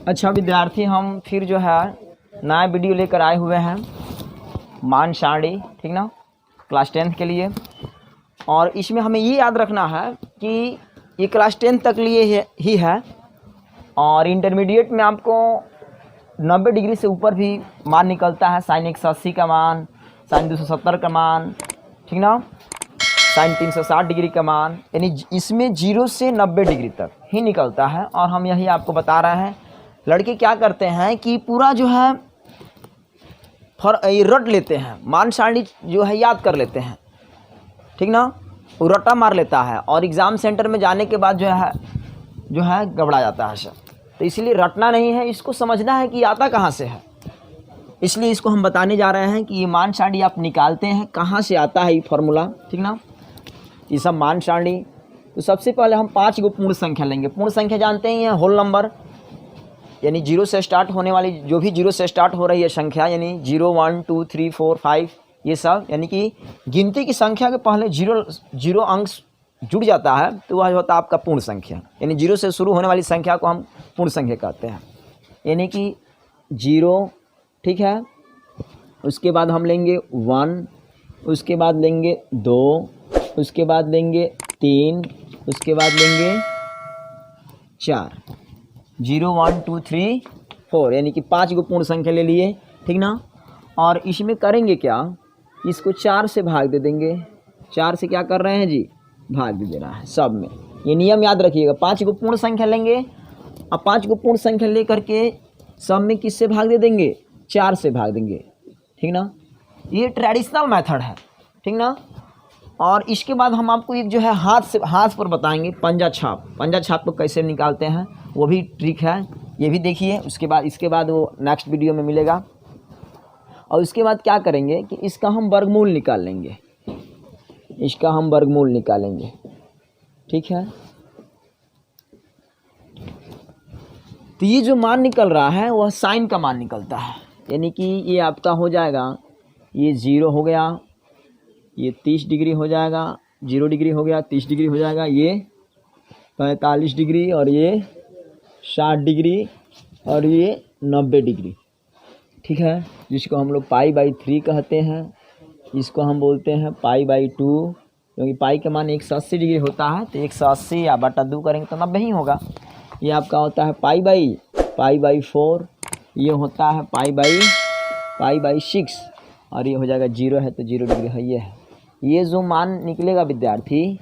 अच्छा विद्यार्थी, हम फिर जो है नया वीडियो लेकर आए हुए हैं मान सारणी, ठीक ना, क्लास 10th के लिए। और इसमें हमें ये याद रखना है कि ये क्लास 10th तक लिए ही है और इंटरमीडिएट में आपको 90 डिग्री से ऊपर भी मान निकलता है। साइन 180 का मान, साइन 270 का मान, ठीक ना, साइन 360 डिग्री का मान, यानी इसमें 0 से 90 डिग्री तक ही निकलता है। और हम यही आपको बता रहे हैं। लड़के क्या करते हैं कि पूरा जो है रट लेते हैं, मान सारणी जो है याद कर लेते हैं, ठीक ना, वो रट्टा मार लेता है और एग्ज़ाम सेंटर में जाने के बाद जो है गड़बड़ा जाता है सब। तो इसलिए रटना नहीं है, इसको समझना है कि आता कहाँ से है। इसलिए इसको हम बताने जा रहे हैं कि ये मान सारणी आप निकालते हैं कहाँ से आता है ये फार्मूला, ठीक ना, ये सब मान सारणी। तो सबसे पहले हम 5 गो पूर्ण संख्या लेंगे। पूर्ण संख्या जानते ही हैं, होल नंबर, यानी 0 से स्टार्ट होने वाली जो भी 0 से स्टार्ट हो रही है संख्या, यानी 0 1 2 3 4 5 ये सब, यानी कि गिनती की संख्या के पहले 0 अंक जुड़ जाता है तो वह होता है आपका पूर्ण संख्या। यानी 0 से शुरू होने वाली संख्या को हम पूर्ण संख्या कहते हैं। यानी कि 0, ठीक है, उसके बाद हम लेंगे 1, उसके बाद लेंगे 2, उसके बाद लेंगे 3, उसके बाद लेंगे 4। 0 1 2 3 4, यानी कि 5 गो पूर्ण संख्या ले लिए, ठीक ना। और इसमें करेंगे क्या, इसको 4 से भाग दे देंगे। 4 से क्या कर रहे हैं जी, भाग दे देना है सब में। ये नियम याद रखिएगा। 5 गो पूर्ण संख्या लेंगे और 5 गो पूर्ण संख्या ले करके सब में किससे भाग दे देंगे, 4 से भाग देंगे, ठीक ना। ये ट्रेडिशनल मेथड है, ठीक ना। और इसके बाद हम आपको एक जो है हाथ पर बताएंगे पंजा छाप को कैसे निकालते हैं, वो भी ट्रिक है, ये भी देखिए। इसके बाद वो नेक्स्ट वीडियो में मिलेगा। और उसके बाद क्या करेंगे कि इसका हम वर्गमूल निकाल लेंगे, इसका हम वर्गमूल निकालेंगे, ठीक है। तो ये जो मान निकल रहा है वह साइन का मान निकलता है। यानी कि ये आपका हो जाएगा, ये 0 हो गया, ये 30 डिग्री हो जाएगा, 0 डिग्री हो गया, 30 डिग्री हो जाएगा, ये 45 डिग्री, और ये 60 डिग्री, और ये 90 डिग्री, ठीक है। जिसको हम लोग π/3 कहते हैं, इसको हम बोलते हैं π/2, क्योंकि पाई का मान 180 डिग्री होता है। तो 180 या बटा 2 करेंगे तो 90 ही होगा। ये आपका होता है π/4, ये होता है π/6, और ये हो जाएगा 0 है तो 0 डिग्री है। ये जो मान निकलेगा विद्यार्थी,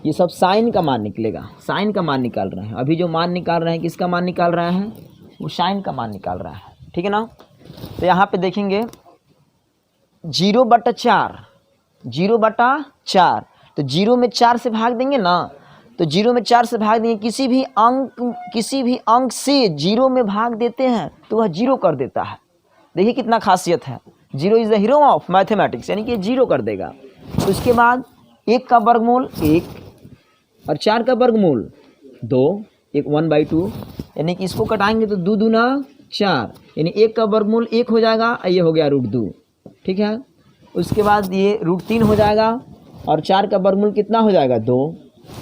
ये सब साइन का मान निकलेगा। साइन का मान निकाल रहे हैं। अभी जो मान निकाल रहे हैं, किसका मान निकाल रहे हैं, वो साइन का मान निकाल रहा है, ठीक है ना। तो यहाँ पे देखेंगे 0/4, 0/4, तो 0 में 4 से भाग देंगे ना, तो 0 में 4 से भाग देंगे। किसी भी अंक से 0 में भाग देते हैं तो वह 0 कर देता है। देखिए कितना खासियत है। 0 is the hero of mathematics, यानी कि 0 कर देगा। उसके बाद 1 का वर्गमूल 1 और 4 का वर्गमूल 2, 1/2, यानी कि इसको कटाएंगे तो 2 दूना 4, यानी 1 का वर्गमूल 1 हो जाएगा, ये हो गया √2, ठीक है। उसके बाद ये √3 हो जाएगा, और 4 का वर्गमूल कितना हो जाएगा, 2।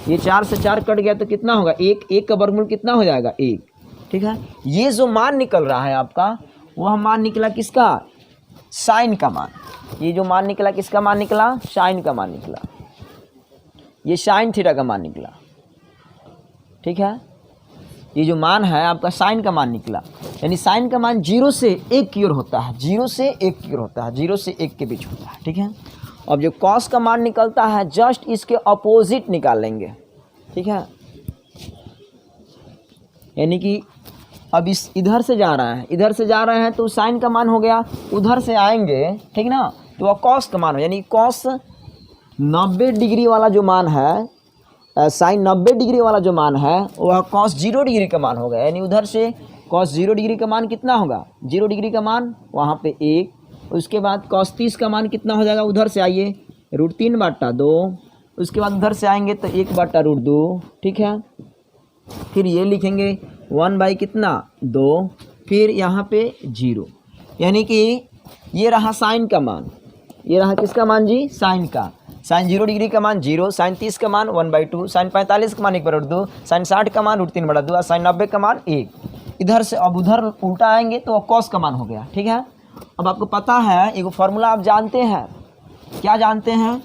ये 4 से 4 कट गया तो कितना होगा, 1। 1 का वर्गमूल कितना हो जाएगा, 1, ठीक है। ये जो मान निकल रहा है आपका, वह मान निकला किसका, साइन का मान। ये जो मान निकला किसका मान निकला, साइन का मान निकला। ये साइन थीटा का मान निकला, ठीक है। ये जो मान है आपका साइन का मान निकला। यानी साइन का मान 0 से 1 की ओर होता है, 0 से 1 की ओर होता है, 0 से 1 के बीच होता है, ठीक है। अब जो कॉस का मान निकलता है, जस्ट इसके अपोजिट निकाल लेंगे, ठीक है। यानी कि अब इधर से जा रहे हैं तो साइन का मान हो गया, उधर से आएंगे, ठीक ना, तो वह कॉस का मान हो। यानी कॉस 90 डिग्री वाला जो मान है, साइन 90 डिग्री वाला जो मान है, वह कॉस 0 डिग्री का मान होगा। यानी उधर से कॉस 0 डिग्री का मान कितना होगा, 0 डिग्री का मान वहाँ पे 1। उसके बाद कॉस 30 का मान कितना हो जाएगा, उधर से आइए √3/2। उसके बाद उधर से आएंगे तो 1/√2, ठीक है। फिर ये लिखेंगे 1 कितना 2, फिर यहाँ पे 0। यानी कि ये रहा साइन का मान, ये रहा किसका मान जी, साइन का। साइन 0 डिग्री का मान 0, साइन 30 का मान 1/2, साइन 45 का मान 1/2, साइन 60 का मान √3/2 और साइन 90 का मान 1। इधर से अब उधर उल्टा आएंगे तो कॉस का मान हो गया। ठीक है, अब आपको पता है एक फॉर्मूला आप जानते हैं, क्या जानते हैं?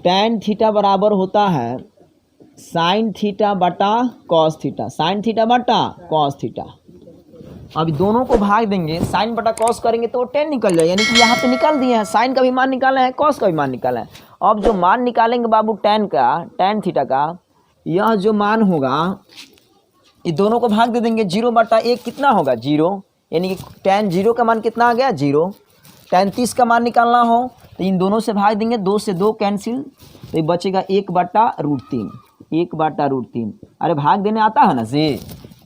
tan थीटा बराबर होता है साइन थीटा बटा कॉस थीटा, साइन थीटा बटा कॉस थीटा। अब दोनों को भाग देंगे, साइन बटा कॉस करेंगे तो tan निकल जाएगा, यानी कि यहाँ पे निकाल दिए हैं, साइन का भी मान निकाला है, कॉस का भी मान निकाला है। अब जो मान निकालेंगे बाबू tan का, tan थीटा का, यह जो मान होगा ये दोनों को भाग दे देंगे, 0/1 कितना होगा 0, यानी कि tan 0 का मान कितना आ गया 0। tan 30 का मान निकालना हो तो इन दोनों से भाग देंगे, 2 से 2 कैंसिल, तो ये बचेगा 1/√3, 1/√3। अरे भाग देने आता है ना जी,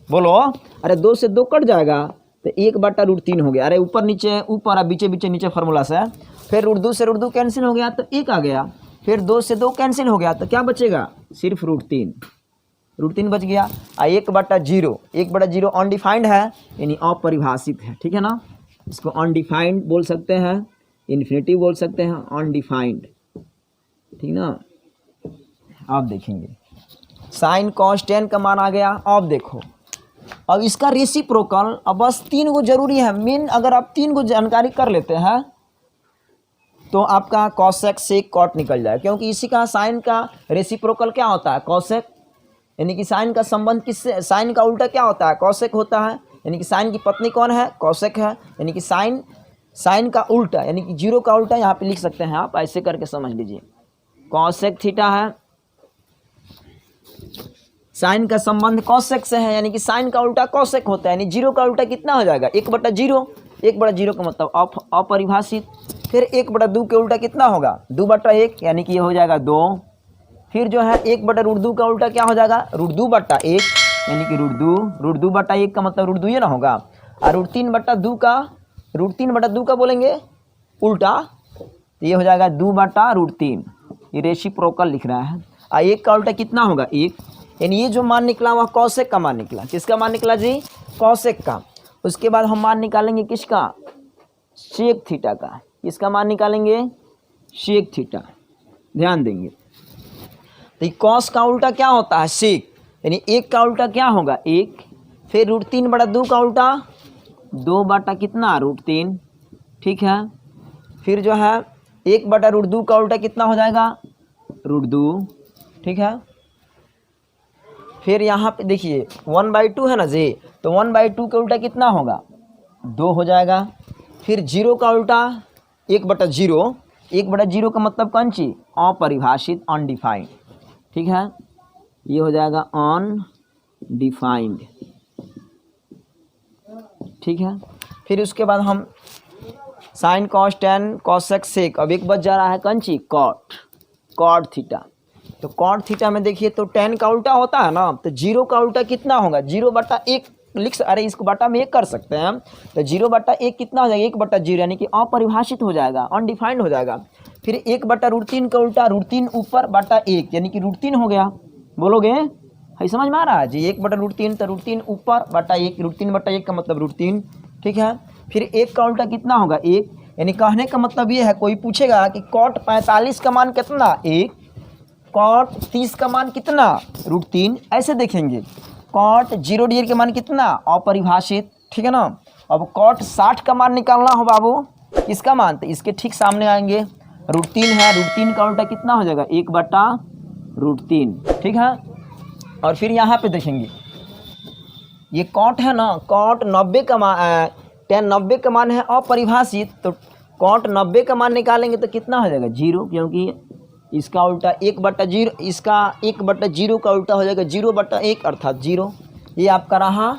बोलो, अरे 2 से 2 कट जाएगा तो 1/√3 हो गया। अरे ऊपर नीचे ऊपर, बीचे बीचे नीचे फार्मूला से, फिर √2 से √2 कैंसिल हो गया तो 1 आ गया, फिर 2 से 2 कैंसिल हो गया तो क्या बचेगा सिर्फ √3 बच गया। 1/0, 1/0 अनडिफाइंड है यानी अपरिभाषित है। ठीक है ना, इसको अनडिफाइंड बोल सकते हैं, इन्फिनिटिव बोल सकते हैं, अनडिफाइंड। ठीक ना, आप देखेंगे साइन कॉस tan का मान आ गया। अब देखो, अब इसका रेसिप्रोकल, अब बस 3 गो जरूरी है मेन, अगर आप 3 गो जानकारी कर लेते हैं तो आपका कॉसेक सेक कॉट निकल जाए, क्योंकि इसी का साइन का रेसिप्रोकल क्या होता है कॉसेक, यानी कि साइन का संबंध किससे, साइन का उल्टा क्या होता है कॉसेक होता है, यानी कि साइन की पत्नी कौन है कॉसेक है, यानी कि साइन का उल्टा यानी कि 0 का उल्टा यहाँ पे लिख सकते हैं आप, ऐसे करके समझ लीजिए, कॉसेक थीटा है, साइन का संबंध कॉसेक से है, यानी कि साइन का उल्टा कॉसेक होता है, यानी 0 का उल्टा कितना हो जाएगा 1/0, 1/0 का मतलब अपरिभाषित। फिर 1/2 के उल्टा कितना होगा 2/1, यानी कि ये हो जाएगा 2। फिर जो है 1/√2 का उल्टा क्या हो जाएगा √2/1, यानी कि √2/1 का मतलब √2 ये ना होगा, और √3/2 का बोलेंगे उल्टा तो ये हो जाएगा 2/√3। ये रेसिप्रोकल लिख रहा है। और 1 का उल्टा कितना होगा 1, यानी ये जो मान निकला वह कॉसेक का मान निकला। किसका मान निकला जी कॉसेक का। उसके बाद हम मान निकालेंगे किसका सेक थीटा का। किसका मान निकालेंगे सेक थीटा, ध्यान देंगे। तो ये कॉस का उल्टा क्या होता है सेक, यानी 1 का उल्टा क्या होगा 1, फिर √3/2 का उल्टा 2 कितना √3। ठीक है, फिर जो है 1/√2 का उल्टा कितना हो जाएगा √2। ठीक है, फिर यहाँ पे देखिए 1/2 है ना जी, तो 1/2 के उल्टा कितना होगा 2 हो जाएगा। फिर 0 का उल्टा 1/0, 1/0 का मतलब कौन सी अपरिभाषित अनडिफाइंड। ठीक है, ये हो जाएगा अनडिफाइंड। ठीक है, फिर उसके बाद हम sine cos tan cosec sec, अब एक बच जा रहा है कौन सी कॉट थीटा। तो कॉट थीटा में देखिए तो tan का उल्टा होता है ना, तो 0 का उल्टा कितना होगा 0/1 लिख, अरे इसको बटा में 1 कर सकते हैं हम, तो 0/1 कितना हो जाएगा 1/0, यानी कि अपरिभाषित हो जाएगा अनडिफाइंड हो जाएगा। फिर 1/√3 का उल्टा √3 ऊपर बटा 1, यानी कि √3 हो गया। बोलोगे है समझ में आ रहा है जी, 1/√3 तो √3 ऊपर बटा 1, √3/1 का मतलब √3। ठीक है, फिर 1 का उल्टा कितना होगा 1, यानी कहने का मतलब ये है, कोई पूछेगा कि कॉट 45 का मान कितना 1, कॉट 30 का मान कितना √3, ऐसे देखेंगे। कॉट 0 डिग्री का मान कितना अपरिभाषित। ठीक है ना, अब कॉट 60 का मान निकालना हो बाबू, किसका मान, तो इसके ठीक सामने आएंगे, √3 है, √3 का उल्टा कितना हो जाएगा 1/√3। ठीक है, और फिर यहाँ पे देखेंगे ये कॉट है ना, कॉट 90 का मान tan 90 का मान है अपरिभाषित, तो कॉट 90 का मान निकालेंगे तो कितना हो जाएगा 0, क्योंकि इसका उल्टा 1/0, इसका 1/0 का उल्टा हो जाएगा 0/1 अर्थात 0। ये आपका रहा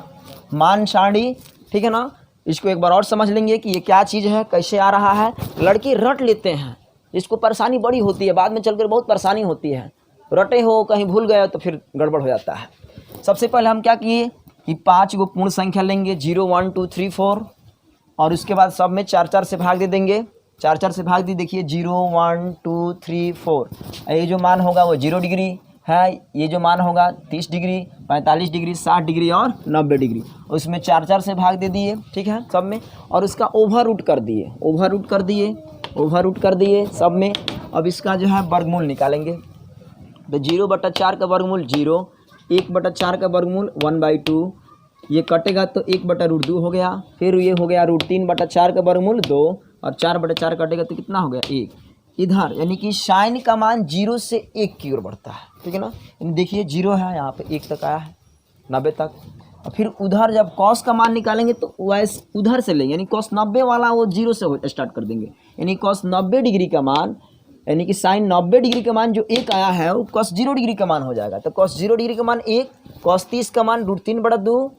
मान सारणी। ठीक है ना, इसको एक बार और समझ लेंगे कि ये क्या चीज़ है, कैसे आ रहा है। लड़के रट लेते हैं, इसको परेशानी बड़ी होती है, बाद में चलकर बहुत परेशानी होती है, रटे हो कहीं भूल गए तो फिर गड़बड़ हो जाता है। सबसे पहले हम क्या किए कि 5 गो पूर्ण संख्या लेंगे 0 1 2 3 4, और उसके बाद सब में 4 से भाग दे देंगे, 4 से भाग दी। देखिए 0 1 2 3 4, ये जो मान होगा वो 0 डिग्री है, ये जो मान होगा 30 डिग्री 45 डिग्री 60 डिग्री और 90 डिग्री, उसमें 4 से भाग दे दिए। ठीक है सब में, और उसका ओवर रूट कर दिए, ओवर रूट कर दिए सब में। अब इसका जो है वर्गमूल निकालेंगे, तो 0/4 का वर्गमूल 0, 1/4 का वर्गमूल 1/2, ये कटेगा तो 1/√2 हो गया। फिर ये हो गया √3/4 का वर्गमूल 2, और 4/4 कटेगा तो कितना हो गया 1। इधर यानी कि साइन का मान 0 से 1 की ओर बढ़ता है, ठीक है ना। देखिए 0 है, यहाँ पे 1 तक आया है, 90 तक। और फिर उधर जब कॉस का मान निकालेंगे तो वैसे उधर से लेंगे, यानी कॉस 90 वाला वो 0 से स्टार्ट कर देंगे। यानी कॉस 90 डिग्री का मान, यानी कि साइन 90 डिग्री का मान जो 1 आया है वो कॉस 0 डिग्री का मान हो जाएगा। तो कॉस 0 डिग्री का मान 1, कॉस 30 का मान √3/2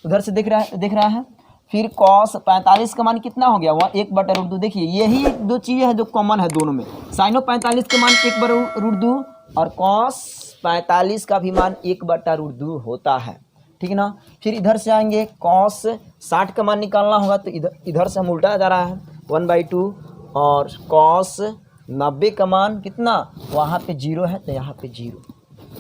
उधर से दिख रहा है। फिर कॉस 45 का मान कितना हो गया, वह 1/√2। देखिए यही दो चीज़ें हैं जो कॉमन है दोनों में। साइनो 45 का मान 1/√2 और कॉस 45 का भी मान 1/√2 होता है, ठीक है ना। फिर इधर से आएंगे, कॉस 60 का मान निकालना होगा, तो इधर से हम उल्टा जा रहा है 1/2, और कॉस 90 का मान कितना, वहाँ पे 0 है तो यहाँ पे 0,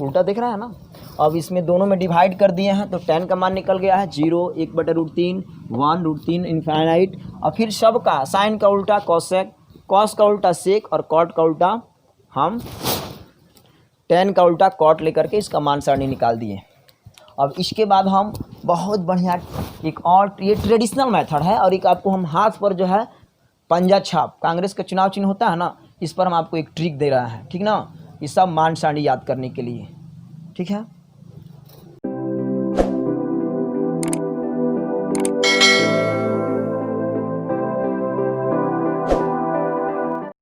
उल्टा दिख रहा है ना। अब इसमें दोनों में डिवाइड कर दिए हैं तो tan का मान निकल गया है 0, 1/√3, 1 √3 इनफाइनाइट। और फिर सब का साइन का उल्टा कॉसेक, कॉस का उल्टा सेक, और कॉट का उल्टा हम tan का उल्टा कॉट लेकर के इसका मान सारणी निकाल दिए। अब इसके बाद हम बहुत बढ़िया एक और, ये ट्रेडिशनल मेथड है, और एक आपको हम हाथ पर जो है पंजा छाप, कांग्रेस का चुनाव चिन्ह होता है ना, इस पर हम आपको एक ट्रिक दे रहा है, ठीक ना। ये सब मान सारणी याद करने के लिए, ठीक है।